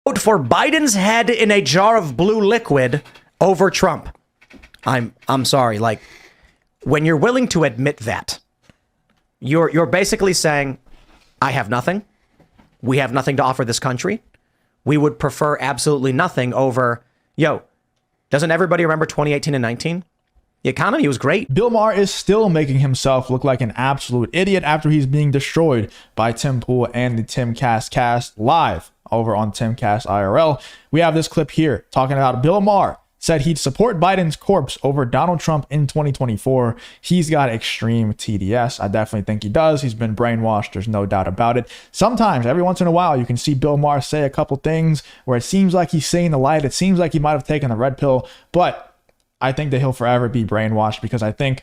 Vote for Biden's head in a jar of blue liquid over Trump. I'm sorry. Like, when you're willing to admit that, you're basically saying, I have nothing. We have nothing to offer this country. We would prefer absolutely nothing over, doesn't everybody remember 2018 and 19? The economy was great. Bill Maher is still making himself look like an absolute idiot after he's being destroyed by Tim Pool and the Timcast cast live over on Timcast IRL. We have this clip here talking about Bill Maher said he'd support Biden's corpse over Donald Trump in 2024. He's got extreme TDS. I definitely think he does. He's been brainwashed. There's no doubt about it. Sometimes, every once in a while, you can see Bill Maher say a couple things where it seems like he's saying the light. It seems like he might have taken the red pill, but I think that he'll forever be brainwashed, because I think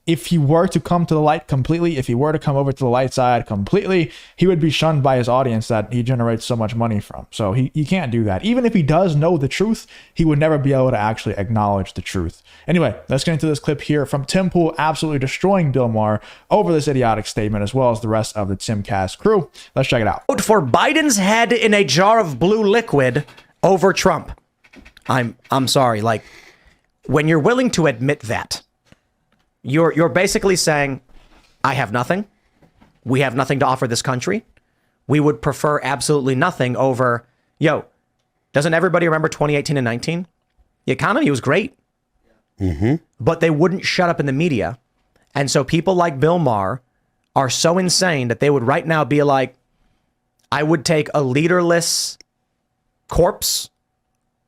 if he were to come to the light completely, if he were to come over to the light side completely, he would be shunned by his audience that he generates so much money from. So he can't do that. Even if he does know the truth, he would never be able to actually acknowledge the truth. Anyway, let's get into this clip here from Tim Pool absolutely destroying Bill Maher over this idiotic statement, as well as the rest of the Timcast crew. Let's check it out. Vote for Biden's head in a jar of blue liquid over Trump. I'm sorry. Like, when you're willing to admit that, you're basically saying, I have nothing. We have nothing to offer this country. We would prefer absolutely nothing over, doesn't everybody remember 2018 and 19? The economy was great. But they wouldn't shut up in the media. And so people like Bill Maher are so insane that they would right now be like, I would take a leaderless corpse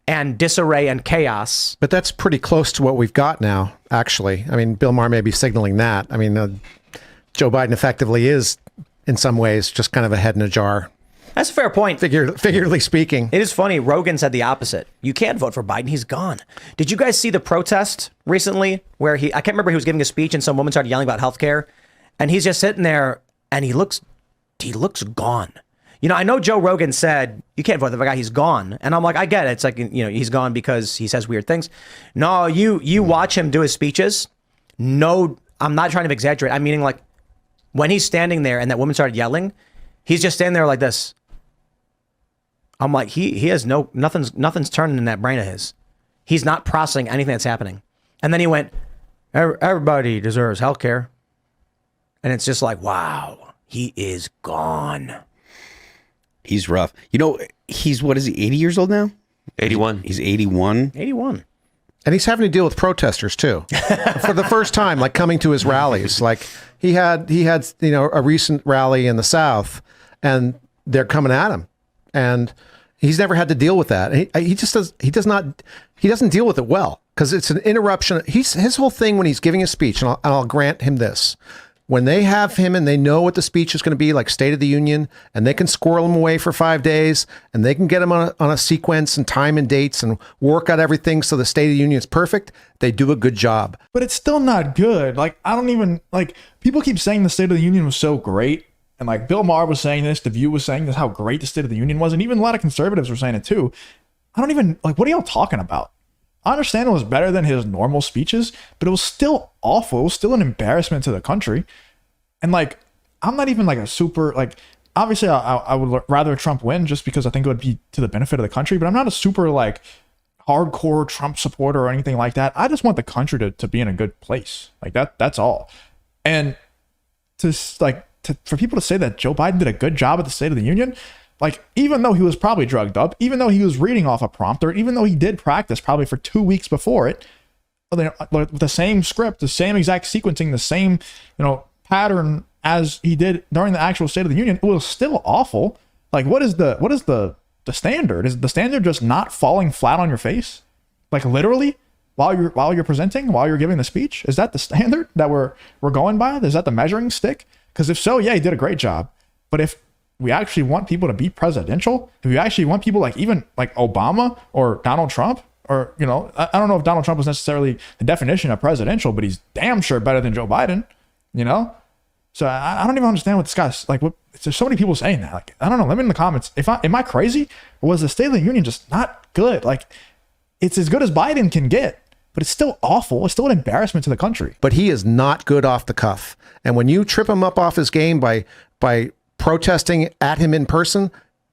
and disarray and chaos. But that's pretty close to what we've got now, actually. I mean, Bill Maher may be signaling that. I mean, Joe Biden effectively is, in some ways, just kind of a head in a jar. That's a fair point. Figuratively speaking. It is funny. Rogan said the opposite. You can't vote for Biden. He's gone. Did you guys see the protest recently where I can't remember, he was giving a speech and some woman started yelling about healthcare, and he's just sitting there and he looks gone. I know Joe Rogan said, you can't vote for the guy, he's gone. And I'm like, I get it. It's like, he's gone because he says weird things. No, you watch him do his speeches. No, I'm not trying to exaggerate. I'm meaning, like, when he's standing there and that woman started yelling, he's just standing there like this. I'm like, he has nothing's turning in that brain of his. He's not processing anything that's happening. And then he went, everybody deserves healthcare. And it's just like, wow, he is gone. He's rough. He's, what is he, 80 years old now? 81. He's 81. 81. And he's having to deal with protesters too, for the first time, like coming to his rallies. Like he had a recent rally in the South, and they're coming at him, and he's never had to deal with that. He doesn't deal with it well, because it's an interruption. His whole thing when he's giving a speech, and I'll grant him this. When they have him and they know what the speech is going to be, like State of the Union, and they can squirrel him away for 5 days, and they can get him on a sequence and time and dates and work out everything so the State of the Union is perfect, they do a good job. But it's still not good. Like, I don't even, like, people keep saying the State of the Union was so great. And like Bill Maher was saying this, The View was saying this, how great the State of the Union was. And even a lot of conservatives were saying it too. I don't even, like, what are y'all talking about? I understand it was better than his normal speeches, but it was still awful. It was still an embarrassment to the country. And like, I'm not even like a super, like, obviously I would rather Trump win just because I think it would be to the benefit of the country, but I'm not a super like hardcore Trump supporter or anything like that. I just want the country to be in a good place. Like that's all. And for people to say that Joe Biden did a good job at the State of the Union, like, even though he was probably drugged up, even though he was reading off a prompter, even though he did practice probably for 2 weeks before it, with the same script, the same exact sequencing, the same, pattern as he did during the actual State of the Union, it was still awful. Like, what is the standard? Is the standard just not falling flat on your face? Like, literally, while you're presenting, while you're giving the speech? Is that the standard that we're going by? Is that the measuring stick? Because if so, yeah, he did a great job. But if we actually want people to be presidential, if we actually want people like even like Obama or Donald Trump, or, I don't know if Donald Trump was necessarily the definition of presidential, but he's damn sure better than Joe Biden, So I don't even understand what this guy's like. There's so many people saying that. Like, I don't know. Let me in the comments. Am I crazy? Or was the State of the Union just not good? Like, it's as good as Biden can get, but it's still awful. It's still an embarrassment to the country. But he is not good off the cuff. And when you trip him up off his game by protesting at him in person,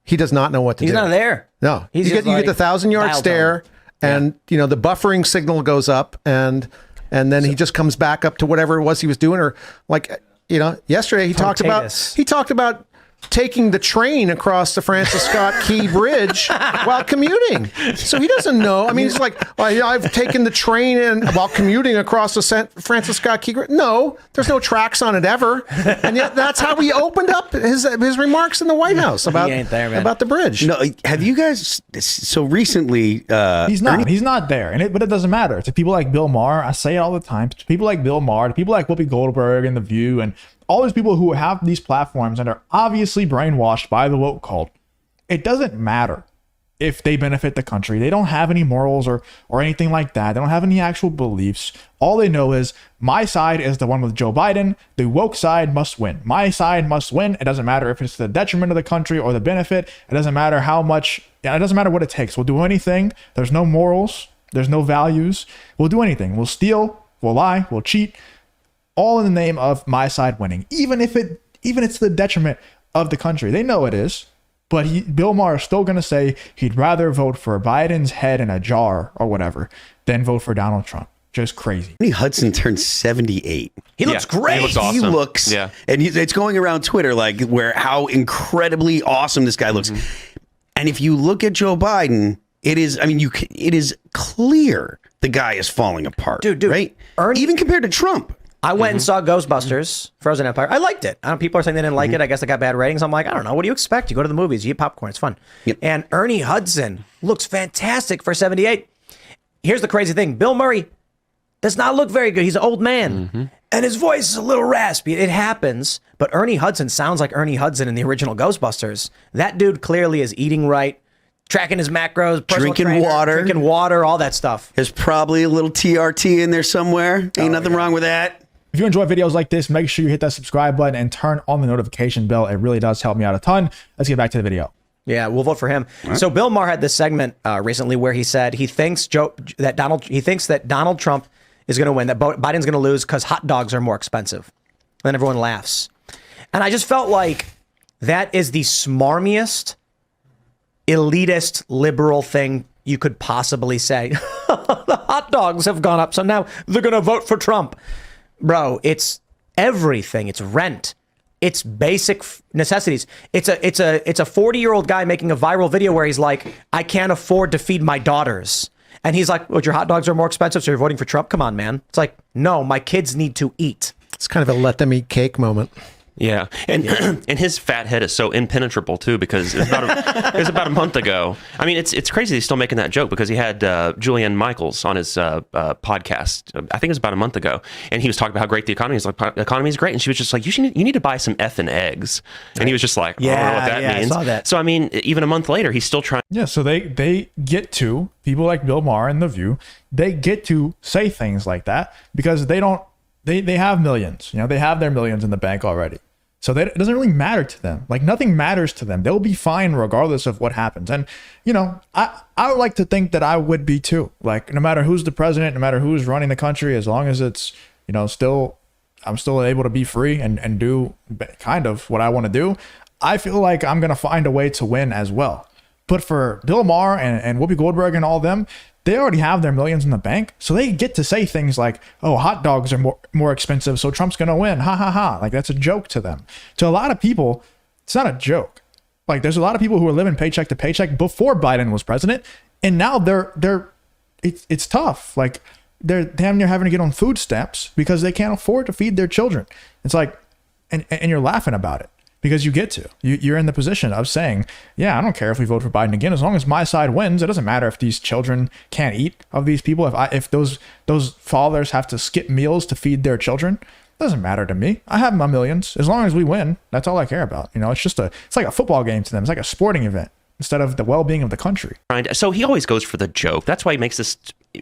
he does not know what to He's do. not there. No, He's you just get the like 1,000-yard dial stare, tone. and the buffering signal goes up, and then he just comes back up to whatever it was he was doing, or like yesterday he talked about taking the train across the Francis Scott Key Bridge while commuting. So he doesn't know. I mean, he's like, I've taken the train while commuting across the Francis Scott Key Bridge. No, there's no tracks on it ever. And yet that's how he opened up his remarks in the White House about the bridge. No, have you guys? So recently, He's not there, but it doesn't matter. To people like Bill Maher, I say it all the time. To people like Bill Maher, to people like Whoopi Goldberg and The View, and all these people who have these platforms and are obviously brainwashed by the woke cult, it doesn't matter if they benefit the country. They don't have any morals or anything like that. They don't have any actual beliefs. All they know is my side is the one with Joe Biden. The woke side must win. My side must win. It doesn't matter if it's the detriment of the country or the benefit. It doesn't matter how much. It doesn't matter what it takes. We'll do anything. There's no morals. There's no values. We'll do anything. We'll steal. We'll lie. We'll cheat. All in the name of my side winning, even if it's the detriment of the country. They know it is, but Bill Maher is still going to say he'd rather vote for Biden's head in a jar or whatever than vote for Donald Trump. Just crazy. Ernie Hudson turned 78. He looks great. He looks awesome. He looks, and it's going around Twitter like how incredibly awesome this guy looks. And if you look at Joe Biden, it is clear the guy is falling apart, dude. Right? Even compared to Trump. I went and saw Ghostbusters, Frozen Empire. I liked it. People are saying they didn't like it. I guess they got bad ratings. I'm like, I don't know. What do you expect? You go to the movies, you eat popcorn. It's fun. Yep. And Ernie Hudson looks fantastic for 78. Here's the crazy thing. Bill Murray does not look very good. He's an old man. And his voice is a little raspy. It happens. But Ernie Hudson sounds like Ernie Hudson in the original Ghostbusters. That dude clearly is eating right, tracking his macros, drinking water, all that stuff. There's probably a little TRT in there somewhere. Ain't nothing wrong with that. If you enjoy videos like this, make sure you hit that subscribe button and turn on the notification bell. It really does help me out a ton. Let's get back to the video. Yeah, we'll vote for him. Right. So Bill Maher had this segment recently where he said he thinks that Donald Trump is going to win, that Biden's going to lose because hot dogs are more expensive. And then everyone laughs. And I just felt like that is the smarmiest, elitist, liberal thing you could possibly say. The hot dogs have gone up, so now they're going to vote for Trump. Bro, it's everything. It's rent. It's basic necessities. It's a 40-year-old guy making a viral video where he's like, I can't afford to feed my daughters. And he's like, well, your hot dogs are more expensive, so you're voting for Trump? Come on, man. It's like, no, my kids need to eat. It's kind of a let them eat cake moment. Yeah, and and his fat head is so impenetrable too, because it was about a month ago. I mean, it's crazy he's still making that joke, because he had Julianne Michaels on his podcast. I think it was about a month ago, and he was talking about how great the economy is. Like, the economy is great, and she was just like, you need to buy some effing eggs, and he was just like, I don't know what that means. I saw that. So I mean, even a month later, he's still trying. Yeah, so they get to, people like Bill Maher and The View, they get to say things like that because they have millions. They have their millions in the bank already. So it doesn't really matter to them. Like, nothing matters to them. They'll be fine regardless of what happens. And, I would like to think that I would be too. Like, no matter who's the president, no matter who's running the country, as long as it's, I'm still able to be free and do kind of what I want to do, I feel like I'm going to find a way to win as well. But for Bill Maher and Whoopi Goldberg and all of them, they already have their millions in the bank. So they get to say things like, oh, hot dogs are more expensive, so Trump's going to win. Ha, ha, ha. Like, that's a joke to them. To a lot of people, it's not a joke. Like, there's a lot of people who were living paycheck to paycheck before Biden was president. And now it's tough. Like, they're damn near having to get on food stamps because they can't afford to feed their children. It's like, and you're laughing about it. Because you get to. You're in the position of saying, yeah, I don't care if we vote for Biden again. As long as my side wins, it doesn't matter if these children can't eat of these people. If those fathers have to skip meals to feed their children, it doesn't matter to me. I have my millions. As long as we win, that's all I care about. It's like a football game to them. It's like a sporting event instead of the well-being of the country. So he always goes for the joke. That's why he makes this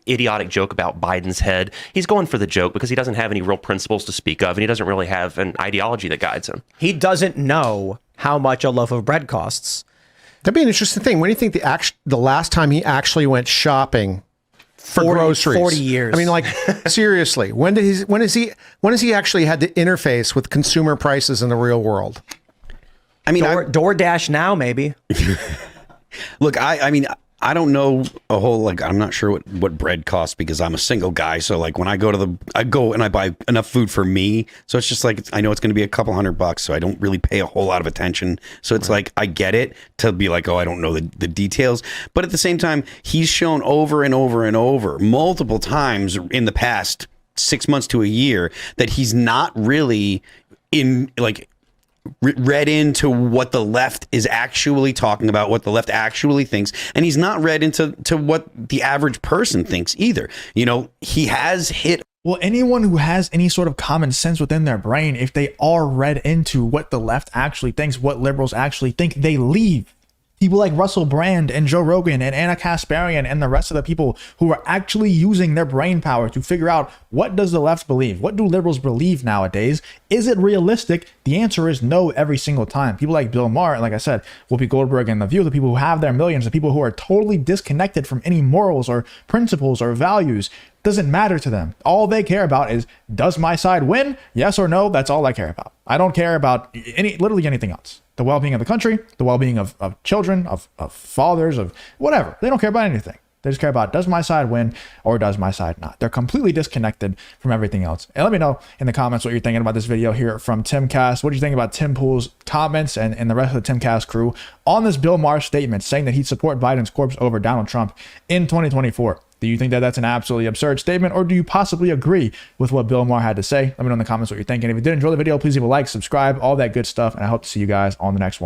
idiotic joke about Biden's head. He's going for the joke because he doesn't have any real principles to speak of, and he doesn't really have an ideology that guides him. He doesn't know how much a loaf of bread costs. That'd be an interesting thing. When do you think the last time he actually went shopping for groceries? 40 years. I mean, like, seriously, when has he actually had to interface with consumer prices in the real world? I mean, DoorDash now, maybe. look, I mean, I don't know a whole, like, I'm not sure what bread costs because I'm a single guy. So like when I go and I buy enough food for me. So it's just like, I know it's going to be a couple $100. So I don't really pay a whole lot of attention. So it's like, I get it to be like, oh, I don't know the details. But at the same time, he's shown over and over and over multiple times in the past 6 months to a year that he's not really read into what the left is actually talking about, what the left actually thinks, and he's not read into what the average person thinks either. You know, he has hit. Well, anyone who has any sort of common sense within their brain, if they are read into what the left actually thinks, what liberals actually think, they leave. People like Russell Brand and Joe Rogan and Anna Kasparian and the rest of the people who are actually using their brain power to figure out, what does the left believe? What do liberals believe nowadays? Is it realistic? The answer is no every single time. People like Bill Maher, like I said, Whoopi Goldberg, and The View, the people who have their millions, the people who are totally disconnected from any morals or principles or values, doesn't matter to them. All they care about is, does my side win? Yes or no? That's all I care about. I don't care about literally anything else. The well-being of the country, the well-being of children, of fathers, of whatever. They don't care about anything. They just care about, does my side win or does my side not? They're completely disconnected from everything else. And let me know in the comments what you're thinking about this video here from Timcast. What do you think about Tim Pool's comments and the rest of the Timcast crew on this Bill Maher statement saying that he'd support Biden's corpse over Donald Trump in 2024? Do you think that that's an absolutely absurd statement, or do you possibly agree with what Bill Maher had to say? Let me know in the comments what you're thinking. If you did enjoy the video, please leave a like, subscribe, all that good stuff, and I hope to see you guys on the next one.